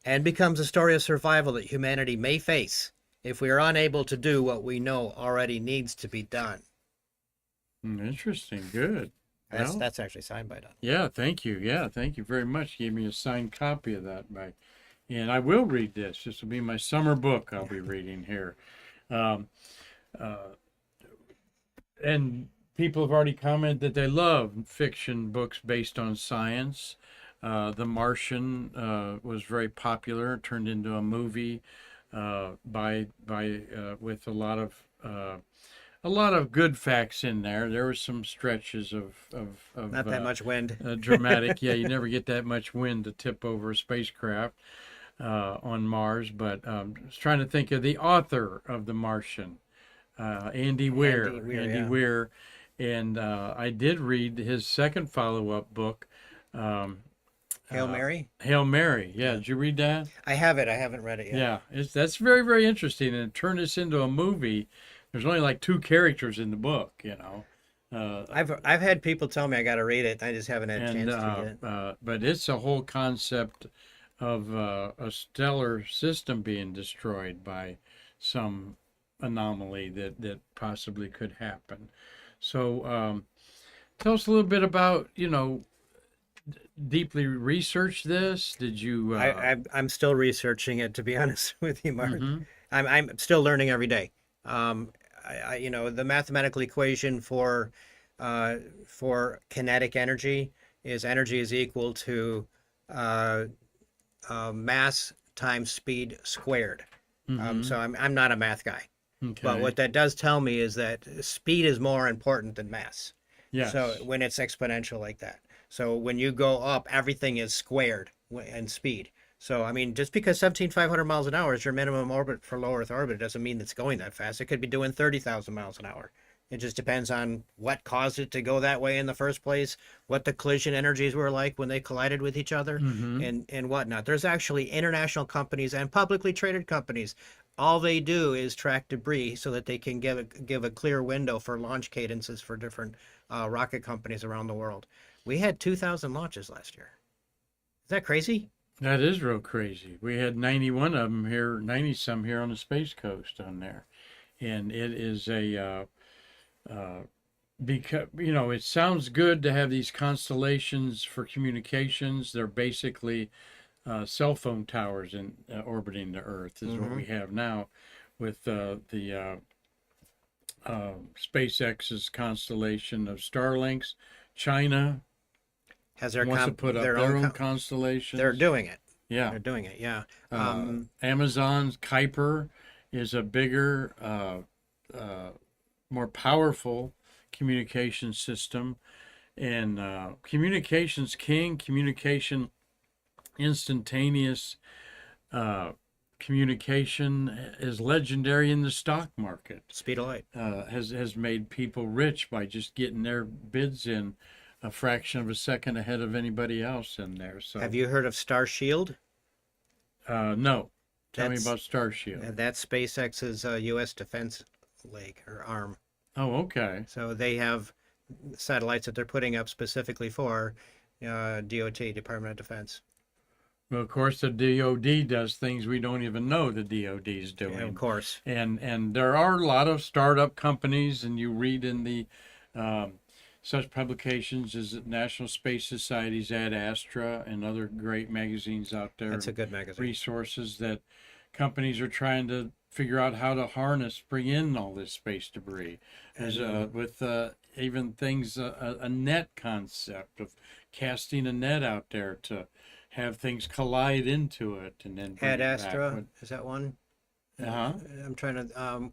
and becomes a story of survival that humanity may face if we are unable to do what we know already needs to be done." Interesting. Good. Well, That's actually signed by Don. yeah, thank you. Yeah, thank you very much. Gave me a signed copy of that back. And I will read this. This will be my summer book I'll be reading here. And people have already commented that they love fiction books based on science. The Martian was very popular, turned into a movie with a lot of good facts in there. There were some stretches of Not that much wind. dramatic. Yeah, you never get that much wind to tip over a spacecraft on Mars. But I was trying to think of the author of The Martian, Andy Weir. Andy Andy yeah. Weir, and I did read his second follow-up book, um, Hail Mary. Hail Mary. Yeah, did you read that? I have it. I haven't read it yet. Yeah, that's very, very interesting, and turn this into a movie. There's only like two characters in the book, you know. I've had people tell me I got to read it. I just haven't had a chance to yet. But it's a whole concept of a stellar system being destroyed by some anomaly that possibly could happen. So tell us a little bit about, deeply research this. Did you? I'm still researching it, to be honest with you, Mark. Mhm. I'm still learning every day. The mathematical equation for kinetic energy is equal to mass times speed squared. So I'm not a math guy, Okay. but what that does tell me is that speed is more important than mass. Yes. So when it's exponential like that, so when you go up, everything is squared in speed. So, I mean, just because 17,500 miles an hour is your minimum orbit for low Earth orbit doesn't mean it's going that fast. It could be doing 30,000 miles an hour. It just depends on what caused it to go that way in the first place, what the collision energies were like when they collided with each other, and whatnot. There's actually international companies and publicly traded companies. All they do is track debris so that they can give a clear window for launch cadences for different rocket companies around the world. We had 2,000 launches last year. Is that crazy? That is real crazy. We had 91 of them here, 90 some here on the Space Coast on there. And it is because, it sounds good to have these constellations for communications. They're basically cell phone towers orbiting the Earth is what we have now with the SpaceX's constellation of Starlinks. China Has their wants to put up their own constellations. They're doing it. Yeah. They're doing it. Yeah. Amazon's Kuiper is a bigger, more powerful communication system, and communications king, communication instantaneous communication is legendary in the stock market. Speed of light Has made people rich by just getting their bids in a fraction of a second ahead of anybody else in there. So Have you heard of Star Shield? No. Tell me That's- about Starshield. That's SpaceX's U.S. defense leg or arm. Oh, okay. So they have satellites that they're putting up specifically for DOT, Department of Defense. Well, of course, the DoD does things we don't even know the DoD is doing. Of course. And there are a lot of startup companies, and you read in the such publications as National Space Society's Ad Astra and other great magazines out there. That's a good magazine. Resources that companies are trying to figure out how to bring in all this space debris, as with even things a net concept of casting a net out there to have things collide into it and then bring Ad it Astra, back. is that one? Uh-huh. I'm trying to.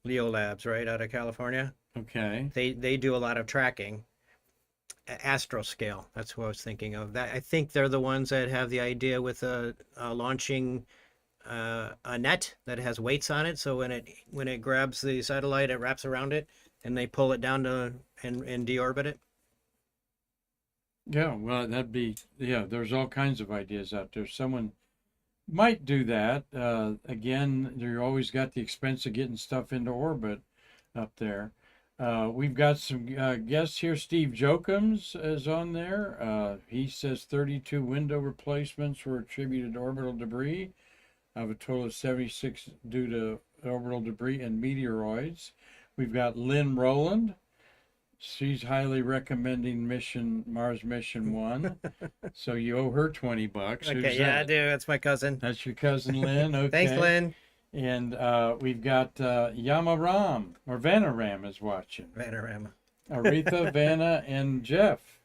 Leo Labs, right, out of California. Okay. They do a lot of tracking. Astroscale, that's what I was thinking of. That I think they're the ones that have the idea with launching a net that has weights on it. So when it grabs the satellite, it wraps around it, and they pull it down to and deorbit it. Yeah, well, there's all kinds of ideas out there. Someone might do that. Again, you always got the expense of getting stuff into orbit up there. We've got some guests here. Steve Jokums is on there. He says 32 window replacements were attributed to orbital debris, of a total of 76 due to orbital debris and meteoroids. We've got Lynn Rowland. She's highly recommending Mars Mission 1. So you owe her $20. Okay, Who's yeah, I that? do. That's my cousin. That's your cousin Lynn. Okay. Thanks, Lynn. And we've got Yamaram or Vanaram is watching. Panorama. Aretha, Vanna, and Jeff.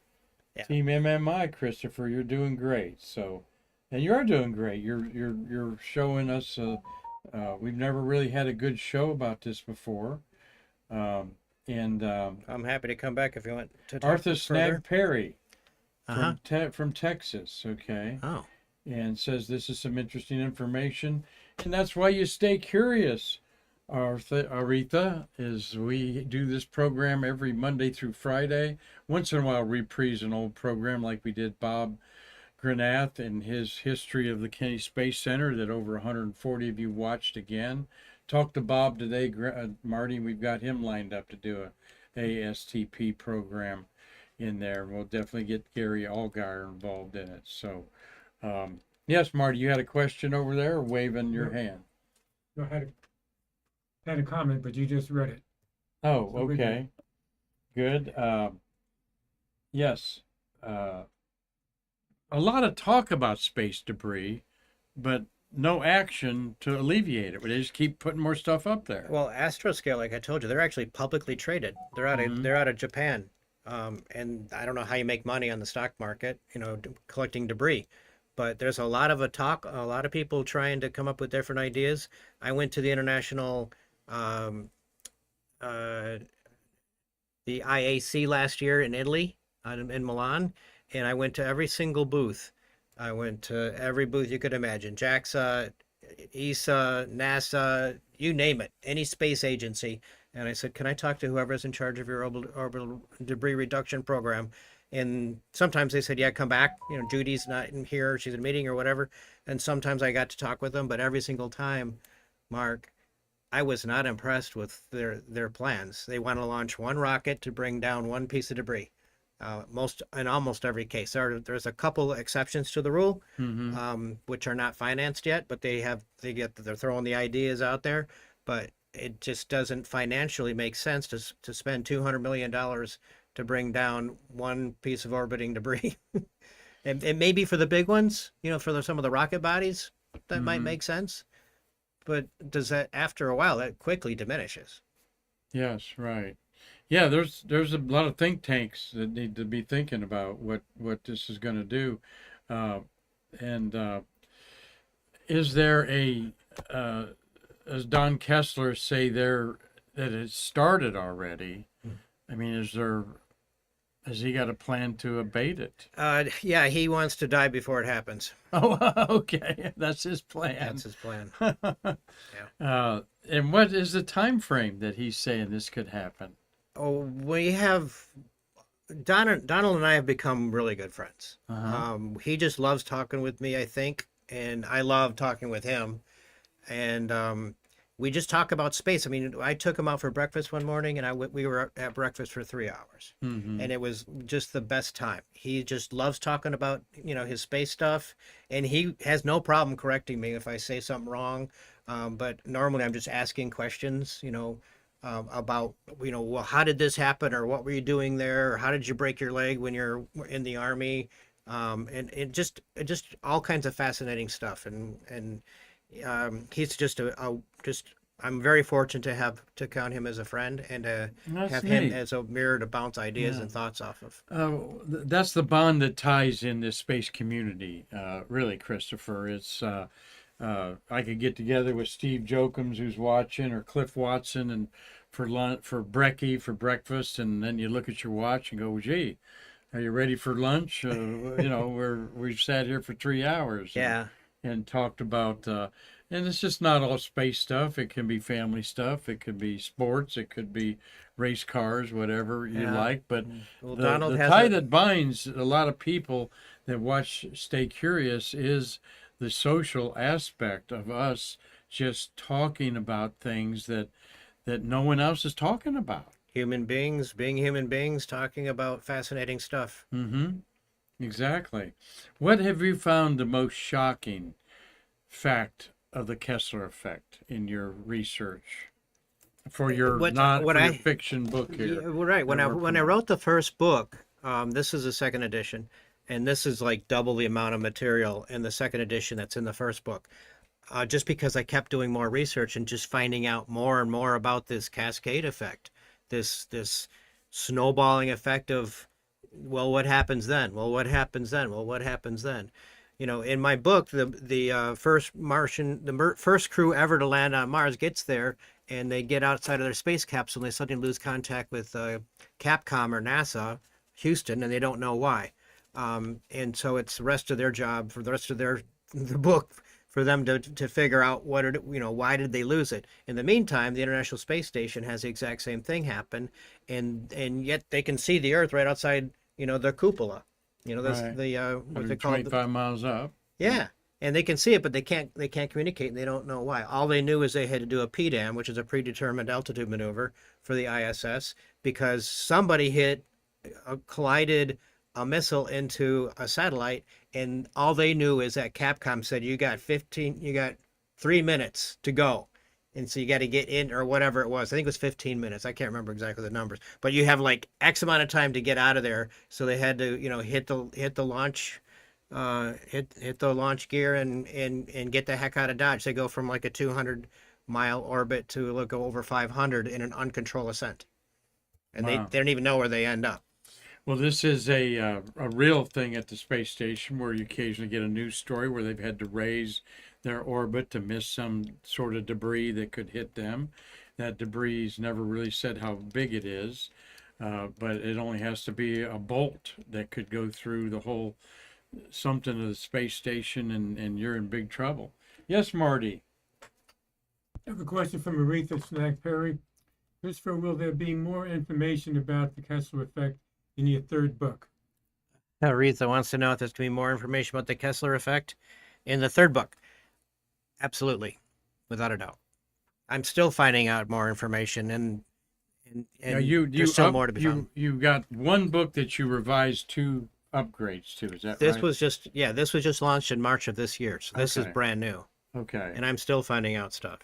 Yeah. Team MMI, Christopher, you're doing great. So, and you are doing great. You're showing us. We've never really had a good show about this before. And I'm happy to come back if you want to talk Arthur further. Snag Perry Uh-huh. from Texas. Okay. Oh, And says this is some interesting information, and that's why you stay curious. Aretha, is we do this program every Monday through Friday. Once in a while, reprise an old program like we did Bob Granath and his history of the Kennedy Space Center that over 140 of you watched again. Talk to Bob today, Marty. We've got him lined up to do a ASTP program in there. We'll definitely get Gary Allgaier involved in it. So. Yes, Marty, you had a question over there, or waving your hand. No, I had a comment, but you just read it. Oh, So we're good. okay, good. Yes, a lot of talk about space debris, but no action to alleviate it. They just keep putting more stuff up there. well, Astroscale, like I told you, they're actually publicly traded. They're out of Mhm. they're out of Japan, and I don't know how you make money on the stock market, collecting debris. But there's a lot of a lot of people trying to come up with different ideas. I went to the international, uh, the IAC last year in Italy, in Milan, and I went to every single booth. I went to every booth you could imagine: JAXA, ESA, NASA, you name it, any space agency. And I said, "Can I talk to whoever's in charge of your orbital debris reduction program?" And sometimes they said, "Yeah, come back. Judy's not in here; she's in a meeting or whatever." And sometimes I got to talk with them, but every single time, Mark, I was not impressed with their plans. They want to launch one rocket to bring down one piece of debris. In almost every case, there's a couple exceptions to the rule, which are not financed yet, but they're throwing the ideas out there. But it just doesn't financially make sense to spend $200 million to bring down one piece of orbiting debris. And maybe for the big ones, for some of the rocket bodies, that might make sense. But does that, after a while, that quickly diminishes? Yes, right. Yeah, there's a lot of think tanks that need to be thinking about what this is going to do, and is there as Don Kessler say there that it started already? I mean, has he got a plan to abate it? Yeah, he wants to die before it happens. Oh, okay, that's his plan. That's his plan. And what is the time frame that he's saying this could happen? Oh, we have Donald and I have become really good friends. He just loves talking with me, I think, and I love talking with him. And we just talk about space. I mean, I took him out for breakfast one morning, and we were at breakfast for 3 hours, and it was just the best time. He just loves talking about his space stuff, and he has no problem correcting me if I say something wrong. But normally I'm just asking questions, about well, how did this happen, or what were you doing there, or how did you break your leg when you're in the Army, and it just all kinds of fascinating stuff. And he's just I'm very fortunate to count him as a friend, and to That's have neat. him as a mirror to bounce ideas and thoughts off of. That's the bond that ties in this space community, really, Christopher. It's I could get together with Steve Jokums, who's watching, or Cliff Watson, and for lunch, for brekkie, for breakfast, and then you look at your watch and go, "Gee, are you ready for lunch?" We've sat here for 3 hours. Yeah. And talked about, and it's just not all space stuff. It can be family stuff. It could be sports. It could be race cars, whatever you like. But Well, the Donald has tie a- that binds a lot of people that watch Stay Curious is the social aspect of us just talking about things that no one else is talking about. human beings being human beings talking about fascinating stuff. Exactly. What have you found the most shocking fact of the Kessler effect in your research for your your fiction book here? Yeah, well, right. When I wrote the first book, this is the second edition, and this is like double the amount of material in the second edition that's in the first book. just because I kept doing more research and just finding out more and more about this cascade effect, this snowballing effect of, well, what happens then? Well, what happens then? Well, what happens then? In my book, the first crew ever to land on Mars gets there, and they get outside of their space capsule, and they suddenly lose contact with Capcom or NASA, Houston, and they don't know why. And so it's the rest of their job for the rest of the book for them to figure out why did they lose it. In the meantime, the International Space Station has the exact same thing happen, and yet they can see the Earth right outside, the cupola. Right. What they call it. 25 miles up. Yeah, and they can see it, but they can't communicate, and they don't know why. All they knew is they had to do a PDAM, which is a predetermined altitude maneuver for the ISS, because somebody collided a missile into a satellite, and all they knew is that Capcom said you got 3 minutes to go. And so you got to get in, or whatever it was. I think it was 15 minutes. I can't remember exactly the numbers, but you have like X amount of time to get out of there. So they had to, hit the launch, hit the launch gear and get the heck out of Dodge. They go from like a 200-mile orbit to go over 500 in an uncontrolled ascent, and Wow. they don't even know where they end up. Well, this is a real thing at the space station where you occasionally get a news story where they've had to raise their orbit to miss some sort of debris that could hit them. That debris is never really said how big it is, but it only has to be a bolt that could go through the whole something of the space station, and you're in big trouble. Yes, Marty. I have a question from Aretha Snack Perry. Christopher, will there be more information about the Kessler Effect in your third book? Aretha wants to know if there's going to be more information about the Kessler Effect in the third book. Absolutely, without a doubt. I'm still finding out more information, and Now there's still more to be found. You got one book that you revised 2 upgrades to. Is that This right? was just launched in March of this year, so this is Okay. brand new, Okay. and I'm still finding out stuff.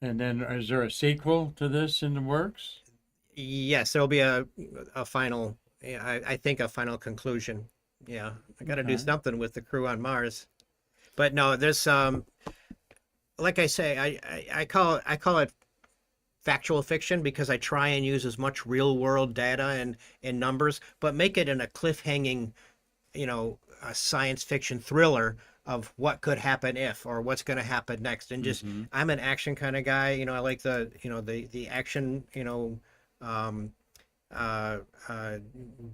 And then is there a sequel to this in the works? Yes, there'll be a final, I think a final conclusion. Yeah, I got to do Okay. something with the crew on Mars, but no, there's like I say, I call it factual fiction because I try and use as much real world data and numbers, but make it in a cliffhanging, a science fiction thriller of what could happen if, or what's going to happen next. And just, Mhm. I'm an action kind of guy. I like the action, um,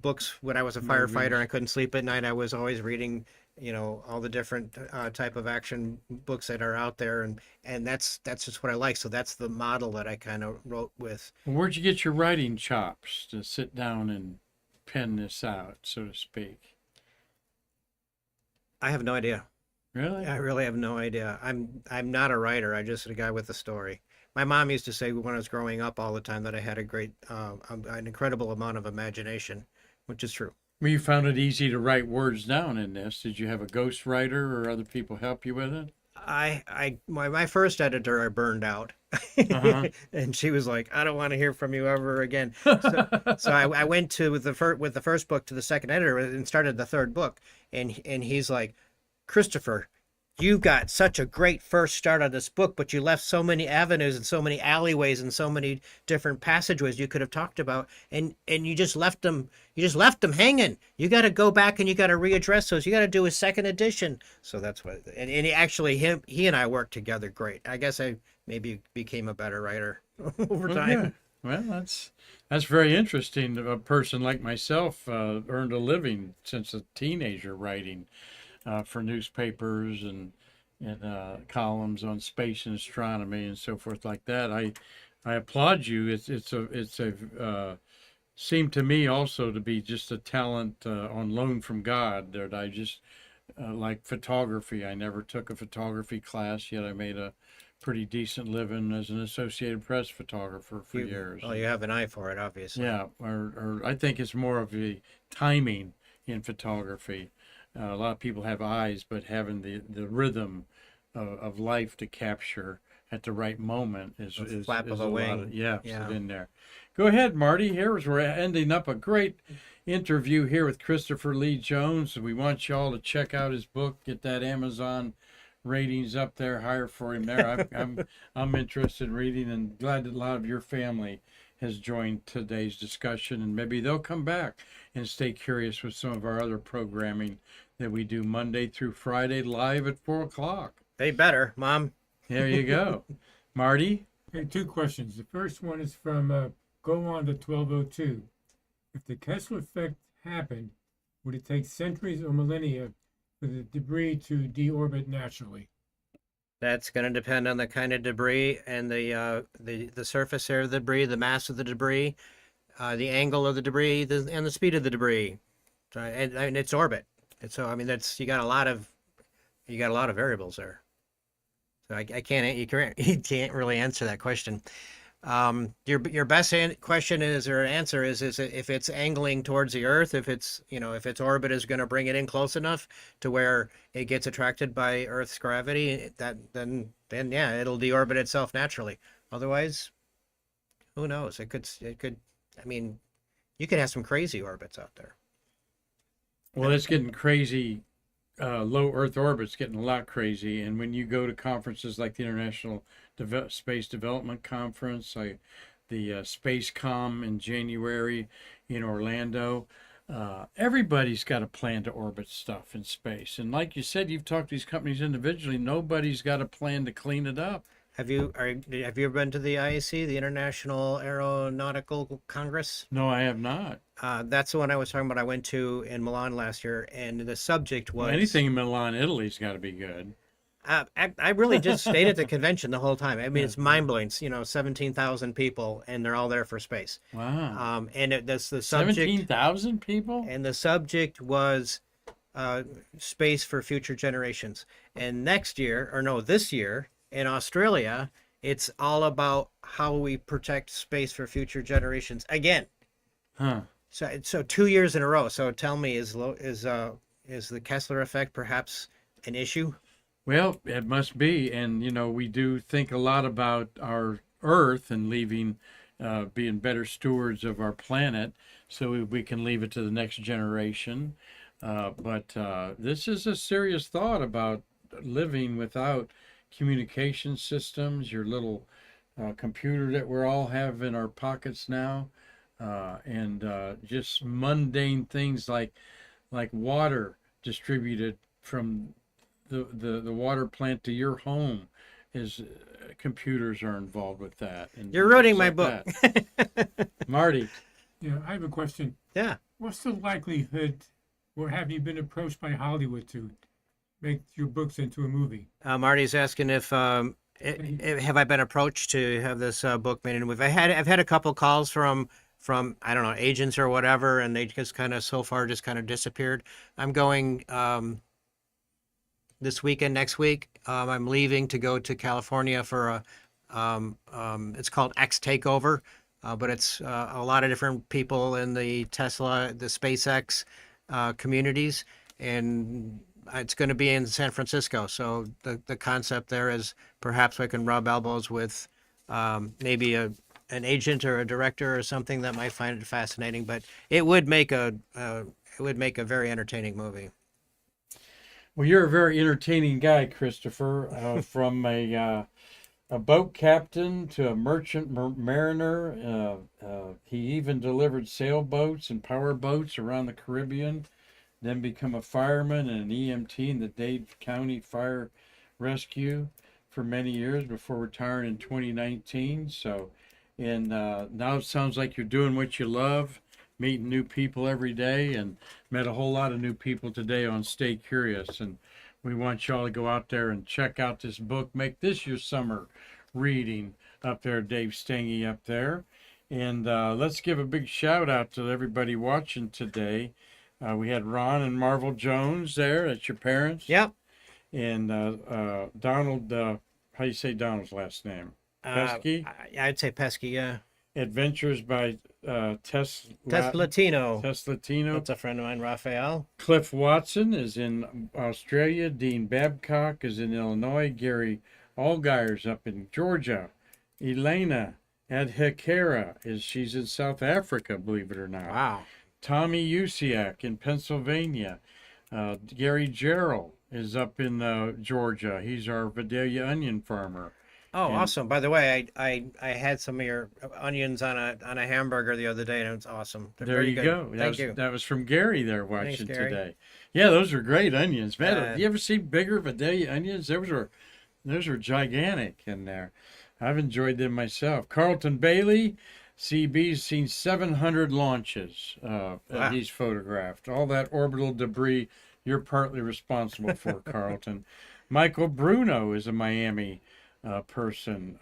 books. When I was a firefighter and I couldn't sleep at night, I was always reading, all the different type of action books that are out there, and that's just what I like. So that's the model that I kind of wrote with. Well, where'd you get your writing chops to sit down and pen this out, so to speak? I have no idea. Really? I really have no idea. I'm not a writer. I'm just a guy with a story. My mom used to say when I was growing up all the time that I had an incredible amount of imagination, which is true. Well, you found it easy to write words down in this. Did you have a ghostwriter or other people help you with it? My first editor I burned out, Uh-huh. and she was like, "I don't want to hear from you ever again." So I went to with the first book to the second editor and started the third book, and he's like, "Christopher, you got such a great first start on this book, but you left so many avenues and so many alleyways and so many different passageways you could have talked about, and you just left them hanging. You got to go back and you got to readdress those. You got to do a second edition." So that's what, and he and I worked together great. I guess I maybe became a better writer over Well, time. yeah. Well, that's very interesting. A person like myself earned a living since a teenager writing for newspapers and columns on space and astronomy and so forth like that. I applaud you. It's seemed to me also to be just a talent on loan from God that I just like photography. I never took a photography class, yet I made a pretty decent living as an Associated Press photographer for years. Well, you have an eye for it, obviously. Yeah, or I think it's more of the timing in photography. A lot of people have eyes, but having the rhythm of life to capture at the right moment is flap is of a lot wing. yeah, Yeah. in there. Go ahead, Marty. We're ending up a great interview here with Christopher Lee Jones. We want you all to check out his book, get that Amazon ratings up there higher for him there. I'm interested in reading, and glad that a lot of your family has joined today's discussion, and maybe they'll come back and stay curious with some of our other programming that we do Monday through Friday live at 4 o'clock. They better, Mom. There you go. Marty? Okay, two questions. The first one is from Go On to 1202. If the Kessler Effect happened, would it take centuries or millennia for the debris to deorbit naturally? That's going to depend on the kind of debris and the surface area of the debris, the mass of the debris, the angle of the debris, and the speed of the debris, and its orbit. And so, I mean, that's you got a lot of variables there. So you can't really answer that question. Your best question is, or answer is if it's angling towards the Earth, if its orbit is going to bring it in close enough to where it gets attracted by Earth's gravity, then yeah, it'll deorbit itself naturally. Otherwise, who knows? It could. I mean, you could have some crazy orbits out there. Well, it's getting crazy. Low Earth orbit's getting a lot crazy, and when you go to conferences like the International Space Development Conference, like the SpaceCom in January in Orlando, everybody's got a plan to orbit stuff in space. And like you said, you've talked to these companies individually. Nobody's got a plan to clean it up. Have you ever been to the IAC, the International Aeronautical Congress? No, I have not. That's the one I was talking about. I went to in Milan last year, and the subject was Anything in Milan, Italy's got to be good. I really just stayed at the convention the whole time. I mean, it's mind blowing. 17,000 people, and they're all there for space. Wow. And that's the subject. 17,000 people? And the subject was space for future generations. And this year in Australia, it's all about how we protect space for future generations again. Huh. So 2 years in a row. So tell me, is the Kessler Effect perhaps an issue? Well, it must be. And, we do think a lot about our Earth and being better stewards of our planet so we can leave it to the next generation. But this is a serious thought about living without communication systems, your little computer that we all have in our pockets now, and just mundane things like water distributed from the water plant to your home is computers are involved with that. And you're reading my like book. Marty. Yeah, I have a question. Yeah. What's the likelihood, or have you been approached by Hollywood to make your books into a movie? Marty's asking if have I been approached to have this book made into a movie. I've had a couple calls from I don't know, agents or whatever, and they just kind of so far just kind of disappeared. I'm going this weekend, next week. I'm leaving to go to California for it's called X Takeover, but it's a lot of different people in the Tesla, the SpaceX communities, and it's going to be in San Francisco. So the concept there is perhaps I can rub elbows with maybe an agent or a director or something that might find it fascinating. But it would make a very entertaining movie. Well, you're a very entertaining guy, Christopher. From a boat captain to a merchant mariner, he even delivered sailboats and power boats around the Caribbean. Then become a fireman and an EMT in the Dade County Fire Rescue for many years before retiring in 2019. So, and now it sounds like you're doing what you love, meeting new people every day, and met a whole lot of new people today on Stay Curious. And we want y'all to go out there and check out this book. Make this your summer reading up there, Dave Stange up there. And let's give a big shout out to everybody watching today. We had Ron and Marvel Jones there. That's your parents. Yep. And Donald, how do you say Donald's last name? Pesky? I'd say Pesky, yeah. Adventures by Teslatino. Teslatino. That's a friend of mine, Raphael. Cliff Watson is in Australia. Dean Babcock is in Illinois. Gary Allgire's up in Georgia. Elena Adhikera she's in South Africa, believe it or not. Wow. Tommy Usiak in Pennsylvania. Gary Gerald is up in Georgia. He's our Vidalia onion farmer. Oh, And awesome. By the way, I had some of your onions on a hamburger the other day, and it was awesome. They're there very you good. go. Thank you. That was from Gary there Thanks, watching Gary. today. Yeah, those are great onions, man. Uh, You ever see bigger Vidalia onions? Those are gigantic in there. I've enjoyed them myself. Carlton Bailey, CB's seen 700 launches that Wow. he's photographed. All that orbital debris you're partly responsible for, Carlton. Michael Bruno is a Miami person.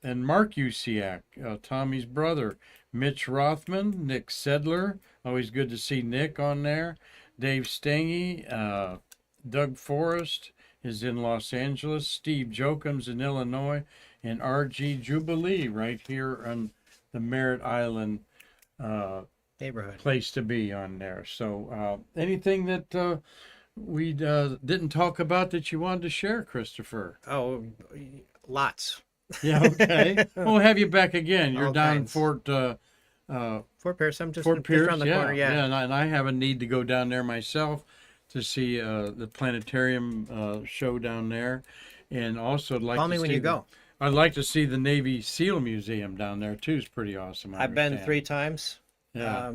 And Mark Usiak, Tommy's brother. Mitch Rothman, Nick Sedler. Always good to see Nick on there. Dave Stangy, Doug Forrest is in Los Angeles. Steve Jokums in Illinois. And R.G. Jubilee right here on the Merritt Island Neighborhood. place to be on there. So anything that we didn't talk about that you wanted to share, Christopher? Oh, lots. Yeah, okay. We'll have you back again. You're All down in kinds. Fort Pierce. I'm just Fort Pierce, around the corner. Yeah. and I have a need to go down there myself to see the planetarium show down there, and also I'd like Call to me when see you go. I'd like to see the Navy SEAL Museum down there too. It's pretty awesome. I I've been understand. 3 times. Yeah,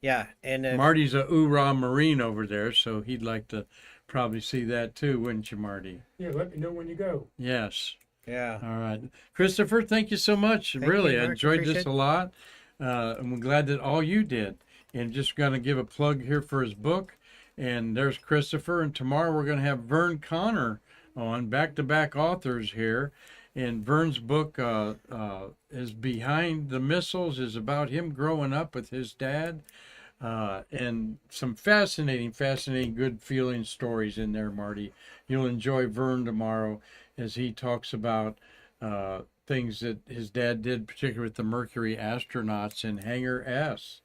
Yeah, and Marty's a hoorah Marine over there, so he'd like to probably see that too, wouldn't you, Marty? Yeah, let me know when you go. Yes. yeah. All right, Christopher. Thank you so much. Thank Really, you, I Mark. enjoyed Appreciate this it. a lot, and we're glad that all you did. And just going to give a plug here for his book. And there's Christopher. And tomorrow we're going to have Vern Connor on, back-to-back authors here. And Vern's book is Behind the Missiles, is about him growing up with his dad. And some fascinating, good feeling stories in there, Marty. You'll enjoy Vern tomorrow as he talks about things that his dad did, particularly with the Mercury astronauts in Hangar S,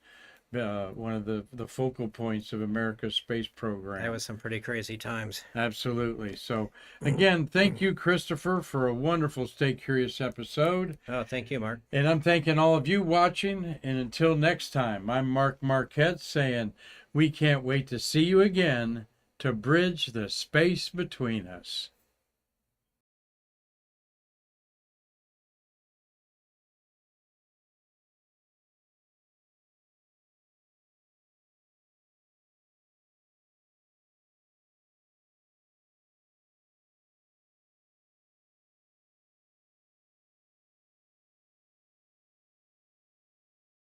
one of the focal points of America's space program. That was some pretty crazy times. Absolutely. So, again, thank you, Christopher, for a wonderful Stay Curious episode. Oh, thank you, Mark. And I'm thanking all of you watching. And until next time, I'm Mark Marquette saying we can't wait to see you again to bridge the space between us.